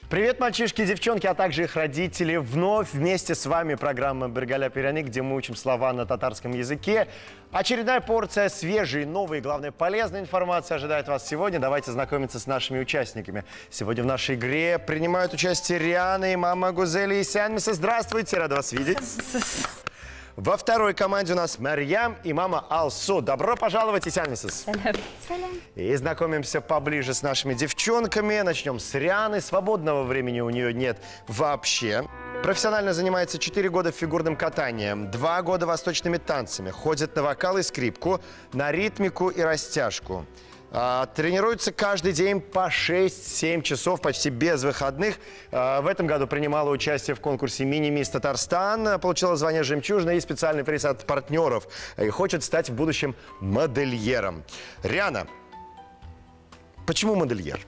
Привет, мальчишки и девчонки, а также их родители. Вновь вместе с вами программа «Бергаля Пиряни», где мы учим слова на татарском языке. Очередная порция свежей, новой и, главное, полезной информации ожидает вас сегодня. Давайте знакомиться с нашими участниками. Сегодня в нашей игре принимают участие Риана и мама Гузели и Сянмиса. Здравствуйте, рада вас видеть. Во второй команде у нас Марьям и мама Алсу. Добро пожаловать, Исянмисис. И знакомимся поближе с нашими девчонками. Начнем с Рианы. Свободного времени у нее нет вообще. Профессионально занимается 4 года фигурным катанием, 2 года восточными танцами. Ходит на вокал и скрипку, на ритмику и растяжку. Тренируется каждый день по 6-7 часов, почти без выходных. В этом году принимала участие в конкурсе «Мини-мисс Татарстан», получила звание «Жемчужина» и специальный приз от партнеров. И хочет стать в будущем модельером. Риана, почему модельер?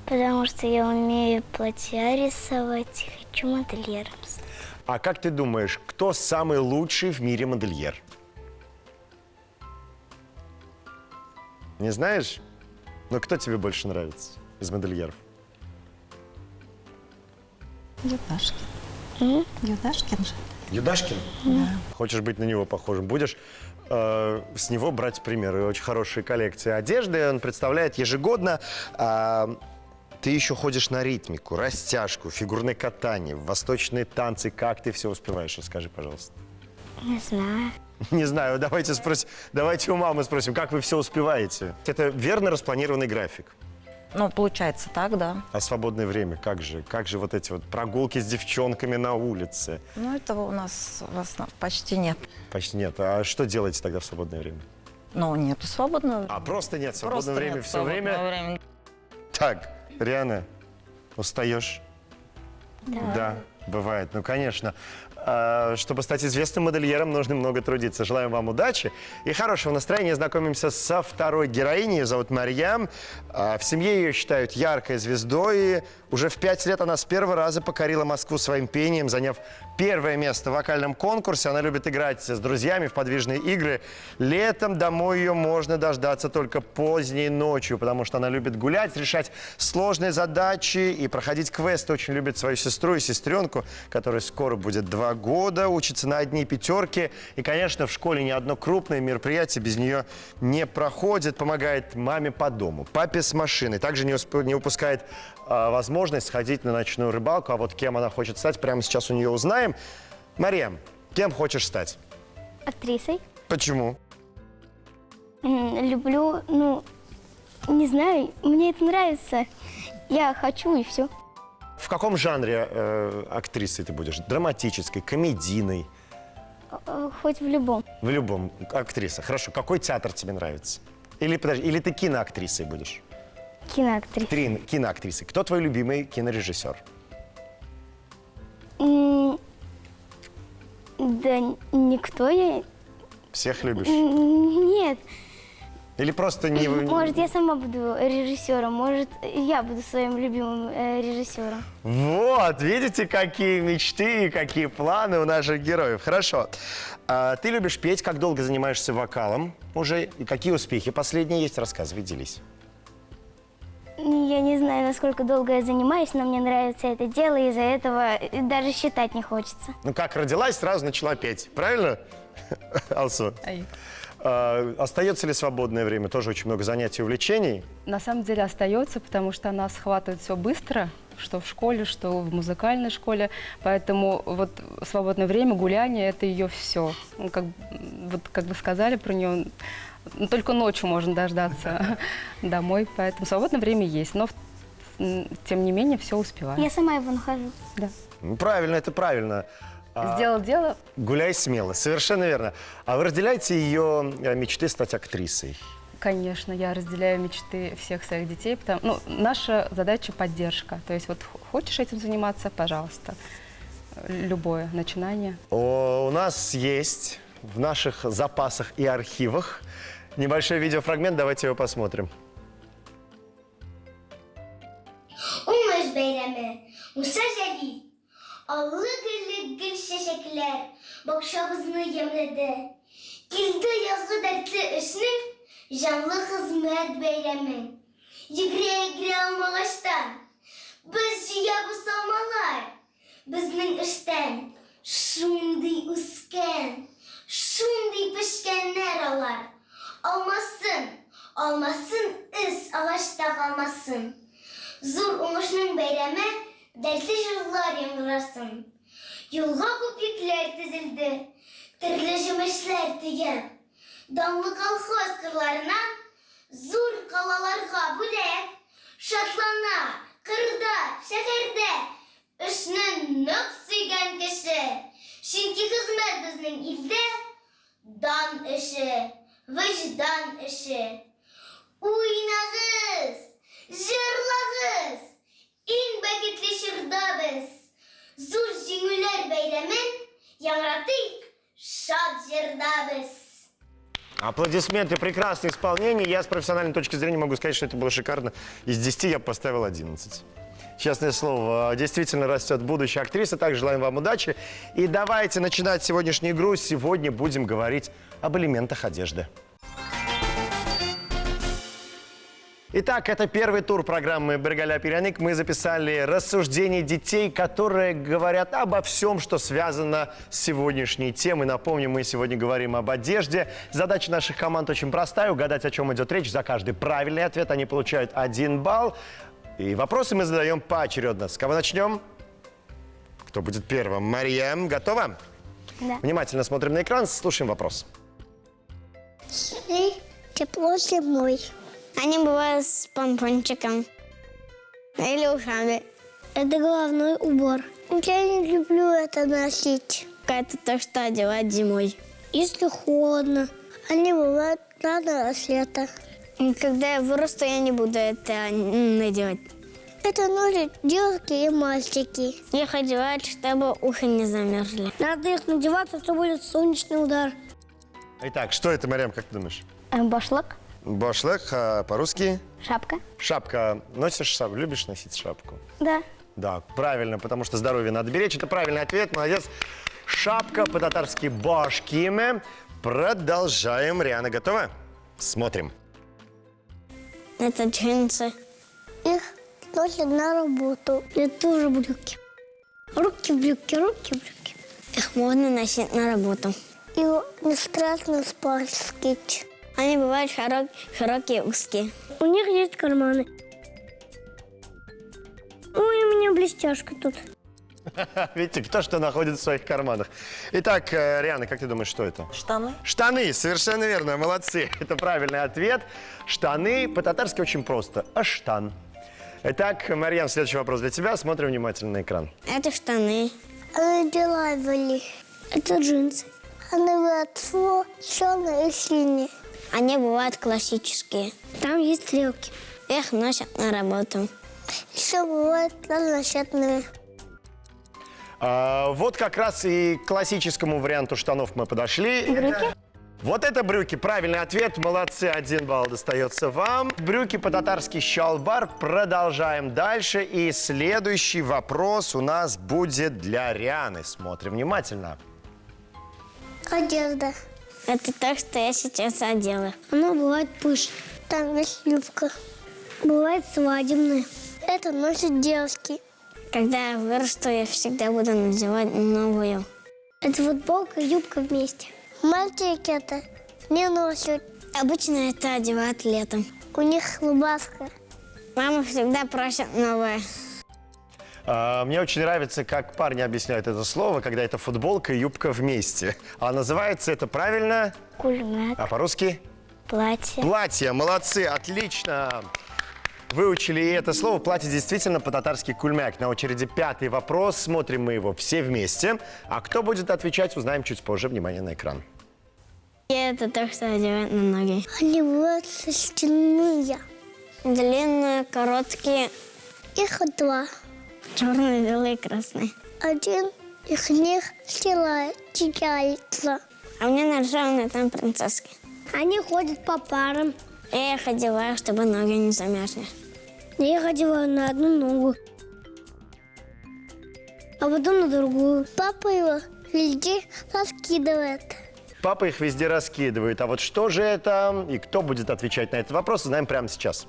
Потому что я умею платья рисовать, хочу модельером стать. А как ты думаешь, кто самый лучший в мире модельер? Не знаешь? Но кто тебе больше нравится из модельеров? Юдашкин. Юдашкин же. Юдашкин? Да. Хочешь быть на него похожим? Будешь с него брать примеры. Очень хорошие коллекции одежды он представляет ежегодно. Ты еще ходишь на ритмику, растяжку, фигурное катание, восточные танцы. Как ты все успеваешь? Расскажи, пожалуйста. Не знаю. Не знаю, давайте у мамы спросим, как вы все успеваете? Это верно распланированный график? Ну, получается так, да. А свободное время, как же вот эти вот прогулки с девчонками на улице? Ну, этого у нас почти нет. Почти нет. А что делаете тогда в свободное время? Ну, нету свободного. А просто нет свободного Просто времени нет все свободного время? времени. Так, Риана, устаешь? Да, бывает. Ну, конечно. Чтобы стать известным модельером, нужно много трудиться. Желаем вам удачи и хорошего настроения. Знакомимся со второй героиней. Ее зовут Марьям. В семье ее считают яркой звездой. И уже в 5 лет она с первого раза покорила Москву своим пением, заняв первое место в вокальном конкурсе. Она любит играть с друзьями в подвижные игры. Летом домой ее можно дождаться только поздней ночью, потому что она любит гулять, решать сложные задачи и проходить квесты. Очень любит свою сестру и сестренку, которой скоро будет 2 года, учится на одни пятерки. И, конечно, в школе ни одно крупное мероприятие без нее не проходит. Помогает маме по дому, папе с машиной. Также не упускает возможность сходить на ночную рыбалку. А вот кем она хочет стать, прямо сейчас у нее узнаем. Марьям, кем хочешь стать? Актрисой. Почему? Люблю, не знаю, мне это нравится. Я хочу и все. В каком жанре актрисой ты будешь? Драматической, комедийной? Хоть в любом. В любом. Актриса. Хорошо. Какой театр тебе нравится? Или ты киноактрисой будешь? Киноактриса. Киноактрисой. Кто твой любимый кинорежиссер? Да никто я... Всех любишь? Нет. Или просто не... Может, я сама буду режиссером, может, я буду своим любимым режиссером. Вот, видите, какие мечты и какие планы у наших героев. Хорошо. Ты любишь петь, как долго занимаешься вокалом уже? И какие успехи последние есть? Рассказывай, делись. Я не знаю, насколько долго я занимаюсь, но мне нравится это дело, и из-за этого даже считать не хочется. Ну, как родилась, сразу начала петь. Правильно, Алсу? Остается ли свободное время? Тоже очень много занятий и увлечений. На самом деле остается, потому что она схватывает все быстро, что в школе, что в музыкальной школе. Поэтому вот свободное время, гуляние – это ее все. Ну, как вы сказали про нее, только ночью можно дождаться домой. Поэтому свободное время есть, но тем не менее все успеваю. Я сама его нахожу. Да. Ну, правильно, это правильно. Сделал дело. Гуляй смело, совершенно верно. А вы разделяете ее мечты стать актрисой? Конечно, я разделяю мечты всех своих детей. Наша задача – поддержка. То есть вот хочешь этим заниматься – пожалуйста. Любое начинание. У нас есть в наших запасах и архивах небольшой видеофрагмент. Давайте его посмотрим. Umuz beyremi, Musa Celil, allı gırlı gül şeşekler, bakşabızını yemledi. Girdi yazgı dertli üstün, canlı hizmet beyremi. Yigre yigre almağaçtan, Biz jia bu salmalar. Bizning ishdan shunday o'sgan, shunday pishganlar olar. Olmasın is ağaçta kalmasın. Zor oңышның бәйрәме, дәртле җырлар яңгырасın. Юлга күп йөкләр тезелде, төрле җимешләр тигән. Данлы колхоз кырларынан зур калаларга бүләк, шатлана, кырда, шәһәрдә эшне нык сөйгән кеше. Чөнки хезмәт безнең илдә дан эше, вөҗдан эше. Уйнагыз, җырлагыз, иң бәхетле чорда без. Зур җиңүләр бәйрәмен яңратыйк, шат җырда без. Аплодисменты, прекрасное исполнение. Я с профессиональной точки зрения могу сказать, что это было шикарно. Из 10 я бы поставил 11. Честное слово, действительно растет будущая актриса. Так, желаем вам удачи. И давайте начинать сегодняшнюю игру. Сегодня будем говорить об элементах одежды. Итак, это первый тур программы «Бергаля Пиряник». Мы записали рассуждения детей, которые говорят обо всем, что связано с сегодняшней темой. Напомню, мы сегодня говорим об одежде. Задача наших команд очень простая – угадать, о чем идет речь. За каждый правильный ответ они получают 1 балл. И вопросы мы задаем поочередно. С кого начнем? Кто будет первым? Мария, готова? Да. Внимательно смотрим на экран, слушаем вопрос. Тепло зимой. Они бывают с помпончиком или ушами. Это головной убор. Я не люблю это носить. Это то, что одевать зимой. Если холодно, они бывают рано рассвета. Когда я вырасту, я не буду это надевать. Это носят девушки и мальчики. Их одевают, чтобы уши не замерзли. Надо их надевать, а то будет солнечный удар. Итак, что это, Марьям, как ты думаешь? Башлык, Башлык, а по-русски? шапка. Шапка. Носишь шапку? Любишь носить шапку? Да. Да, правильно, потому что здоровье надо беречь. Это правильный ответ, молодец. Шапка, по-татарски башкиме. Продолжаем. Риана готова? Смотрим. Это джинсы. Их носят на работу. Это тоже брюки. Руки в брюки, руки в брюки. Их можно носить на работу. И не страшно спорскить. Они бывают широкие, узкие. У них есть карманы. Ой, у меня блестяшка тут. Видите, кто что находит в своих карманах. Итак, Риана, как ты думаешь, что это? Штаны. Штаны, совершенно верно, молодцы. Это правильный ответ. Штаны по-татарски очень просто. Аштан. Итак, Марьям, следующий вопрос для тебя. Смотрим внимательно на экран. Это штаны. Они делали. Это джинсы. Они бывают черные и синие. Они бывают классические. Там есть стрелки. Их носят на работу. Еще бывают разноцветные. Вот как раз и к классическому варианту штанов мы подошли. Брюки? Вот это брюки. Правильный ответ. Молодцы. 1 балл достается вам. Брюки по-татарски щалбар. Продолжаем дальше. И следующий вопрос у нас будет для Рианы. Смотрим внимательно. Одежда. Это то, что я сейчас одела. Оно бывает пышное. Там есть юбка. Бывает свадебное. Это носят девушки. Когда я вырасту, я всегда буду надевать новую. Это футболка и юбка вместе. Мальчики это не носят. Обычно это одевают летом. У них рубашка. Мама всегда просит новое. Мне очень нравится, как парни объясняют это слово, когда это футболка и юбка вместе. А называется это правильно? Кульмяк, А по-русски? платье. Платье. Молодцы, отлично. Выучили и это слово. Платье действительно по-татарски кульмяк. На очереди 5-й вопрос. Смотрим мы его все вместе. А кто будет отвечать, узнаем чуть позже. Внимание на экран. И это то, что одевают на ноги. Они бывают шерстяные. Длинные, короткие, Их 2. черные, белые, красные. Один из них теряется. А мне нарисованы там принцесски. Они ходят по парам. Я их одеваю, чтобы ноги не замерзли. Я их одеваю на одну ногу, а потом на другую. Папа его везде раскидывает. Папа их везде раскидывает. А вот что же это? И кто будет отвечать на этот вопрос, узнаем прямо сейчас.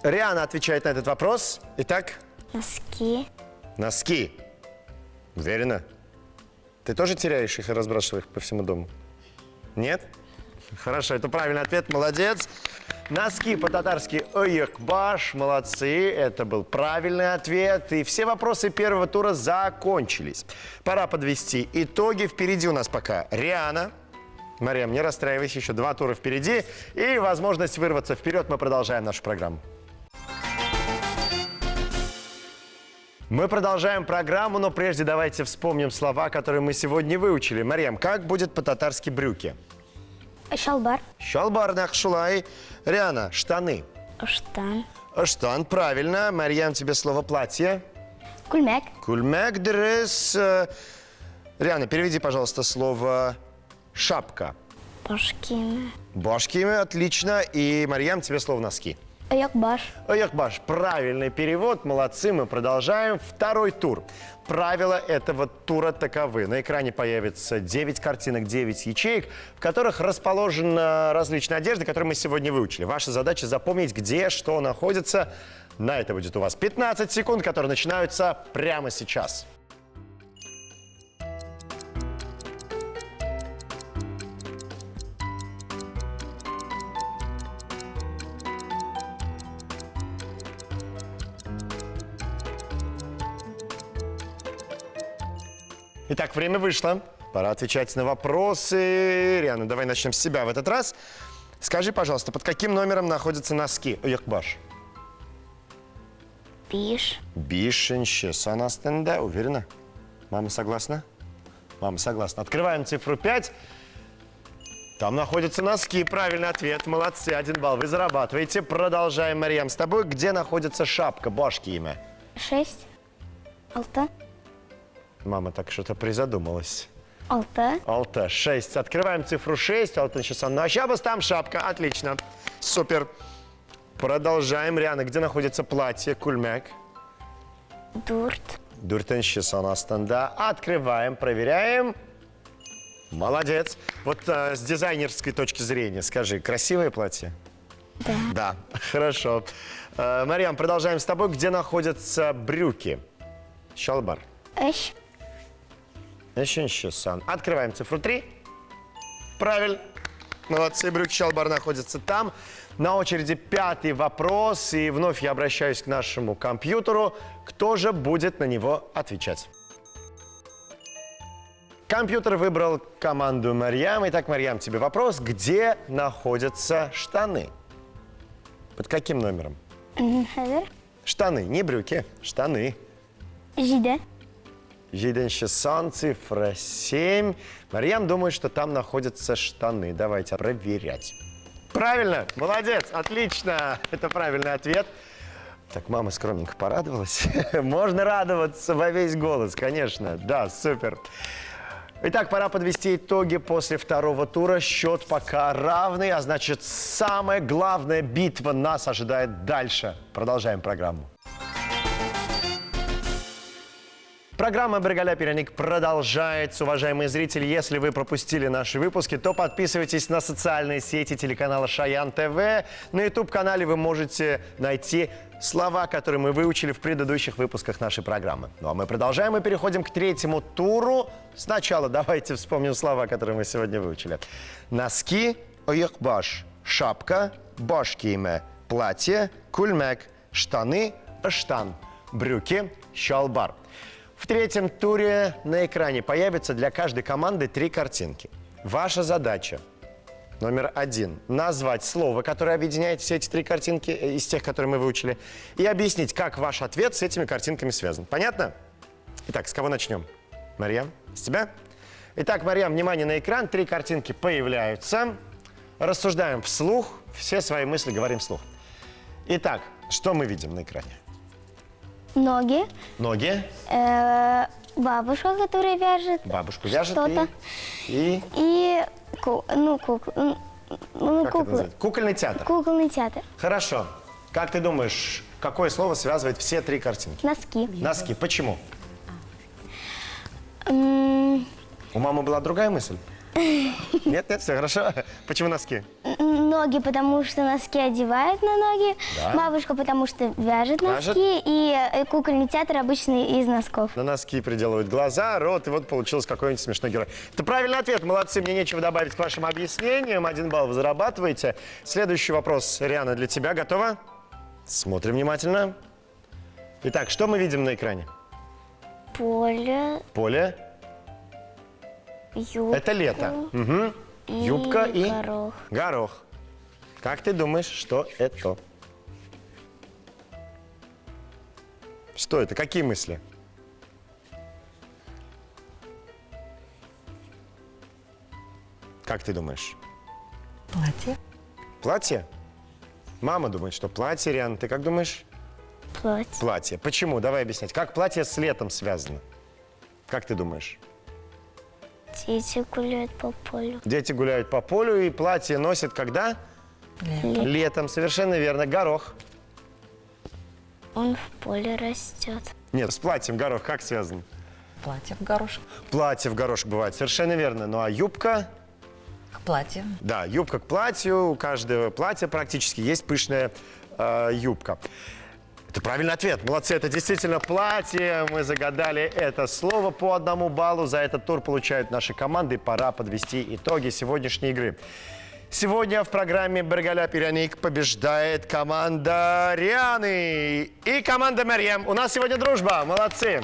Риана отвечает на этот вопрос. Итак, Носки. носки. Уверена? Ты тоже теряешь их и разбрасываешь их по всему дому? Нет? Хорошо, это правильный ответ, молодец. Носки по-татарски «ойекбаш», молодцы, это был правильный ответ. И все вопросы первого тура закончились. Пора подвести итоги. Впереди у нас пока Риана. Марьям, не расстраивайся, еще 2 тура впереди. И возможность вырваться вперед. Мы продолжаем нашу программу. Мы продолжаем программу, но прежде давайте вспомним слова, которые мы сегодня выучили. Марьям, как будет по-татарски брюки? Шалбар. Шалбар нахшулай. Риана, штаны. Штан. Штан, правильно. Марьям, тебе слово платье. Кульмяк. Кульмек дрес. Риана, переведи, пожалуйста, слово шапка. Башкина. Башки, отлично. И, Марьям, тебе слово носки. Оякбаш. Оякбаш, правильный перевод, молодцы, мы продолжаем. Второй тур. Правила этого тура таковы. На экране появится 9 картинок, 9 ячеек, в которых расположена различная одежда, которую мы сегодня выучили. Ваша задача запомнить, где что находится. На это будет у вас 15 секунд, которые начинаются прямо сейчас. Итак, время вышло. Пора отвечать на вопросы. Риана, давай начнем с тебя в этот раз. Скажи, пожалуйста, под каким номером находятся носки? Оякбаш. Биш. Бишенще санастенда. Уверена? Мама согласна? Мама согласна. Открываем цифру 5. Там находятся носки. Правильный ответ. Молодцы. 1 балл. Вы зарабатываете. Продолжаем, Марьям, с тобой. Где находится шапка? Башки имя. 6. Алта. Мама так что-то призадумалась. Алта. Алта, 6. Открываем цифру 6. Алтын Шисан. Ну, а щабас там шапка. Отлично. Супер. Продолжаем. Риана, где находится платье? Кульмяк. Дурт. Дуртен Шисан Астанда. Открываем, проверяем. Молодец. Вот с дизайнерской точки зрения скажи, красивое платье? Да. Да. Хорошо. Марьям, продолжаем с тобой. Где находятся брюки? Шалбар. Эш. Сан. Открываем цифру 3. Правильно. Молодцы, брюки шалбар находятся там. На очереди 5-й вопрос. И вновь я обращаюсь к нашему компьютеру. Кто же будет на него отвечать? Компьютер выбрал команду Марьям. Итак, Марьям, тебе вопрос. Где находятся штаны? Под каким номером? Хазар. Штаны, не брюки, штаны. Жида. Жиденщесан, цифра 7. Марьям думает, что там находятся штаны. Давайте проверять. Правильно, молодец, отлично. Это правильный ответ. Так, мама скромненько порадовалась. Можно радоваться во весь голос, конечно. Да, супер. Итак, пора подвести итоги после второго тура. Счет пока равный, а значит, самая главная битва нас ожидает дальше. Продолжаем программу. Программа «Бергаля Перяник» продолжается. Уважаемые зрители, если вы пропустили наши выпуски, то подписывайтесь на социальные сети телеканала Шаян ТВ. На YouTube-канале вы можете найти слова, которые мы выучили в предыдущих выпусках нашей программы. Ну а мы продолжаем и переходим к третьему туру. Сначала давайте вспомним слова, которые мы сегодня выучили. Носки, оякбаш, шапка, башкиме, платье, кульмек, штаны, штан, брюки, шалбар. В третьем туре на экране появится для каждой команды 3 картинки. Ваша задача номер 1 – назвать слово, которое объединяет все эти 3 картинки из тех, которые мы выучили, и объяснить, как ваш ответ с этими картинками связан. Понятно? Итак, с кого начнем? Марьям, с тебя? Итак, Марьям, внимание на экран. 3 картинки появляются. Рассуждаем вслух. Все свои мысли говорим вслух. Итак, что мы видим на экране? Ноги. Ноги. Бабушка, которая вяжет. Бабушку вяжет что-то. И Как это называется? Кукольный театр. Кукольный театр. Хорошо. Как ты думаешь, какое слово связывает все 3 картинки? Носки. Носки. Почему? М, У мамы была другая мысль? Нет, нет, все хорошо. Почему носки? Ноги, потому что носки одевают на ноги. Да. Бабушка, потому что вяжет Вяжет. носки. И кукольный театр обычно из носков. На носки приделывают глаза, рот, и вот получился какой-нибудь смешной герой. Это правильный ответ. Молодцы, мне нечего добавить к вашим объяснениям. 1 балл вы зарабатываете. Следующий вопрос, Риана, для тебя. Готова? Смотрим внимательно. Итак, что мы видим на экране? Поле, Поле. юбка. Это лето. Мгм. Юбка и горох. горох. Как ты думаешь, что это? Что это? Какие мысли? Как ты думаешь? Платье. Платье? Мама думает, что платье, Риан. Ты как думаешь? Платье. Платье. Почему? Давай объяснять. Как платье с летом связано? Как ты думаешь? Дети гуляют по полю. Дети гуляют по полю, и платье носят когда? Лето. Летом. Совершенно верно. Горох. Он в поле растет. Нет, с платьем горох как связан? Платье в горошек. Платье в горошек бывает. Совершенно верно. Ну а юбка? К платью. Да, юбка к платью. У каждого платья практически есть пышная юбка. Это правильный ответ. Молодцы, это действительно платье. Мы загадали это слово по 1 баллу. За этот тур получают наши команды. Пора подвести итоги сегодняшней игры. Сегодня в программе «Бергаля Пиряник» побеждает команда Рианы и команда Марьям. У нас сегодня дружба. Молодцы.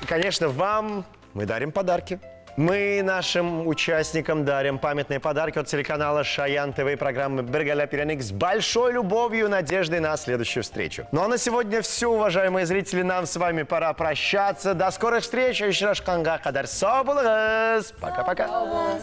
И, конечно, вам мы дарим подарки. Мы нашим участникам дарим памятные подарки от телеканала Шаян ТВ и программы «Бергаля Пиряник» с большой любовью и надеждой на следующую встречу. Ну а на сегодня все, уважаемые зрители. Нам с вами пора прощаться. До скорых встреч. Еще раз канга кадар соболгыз. Пока-пока.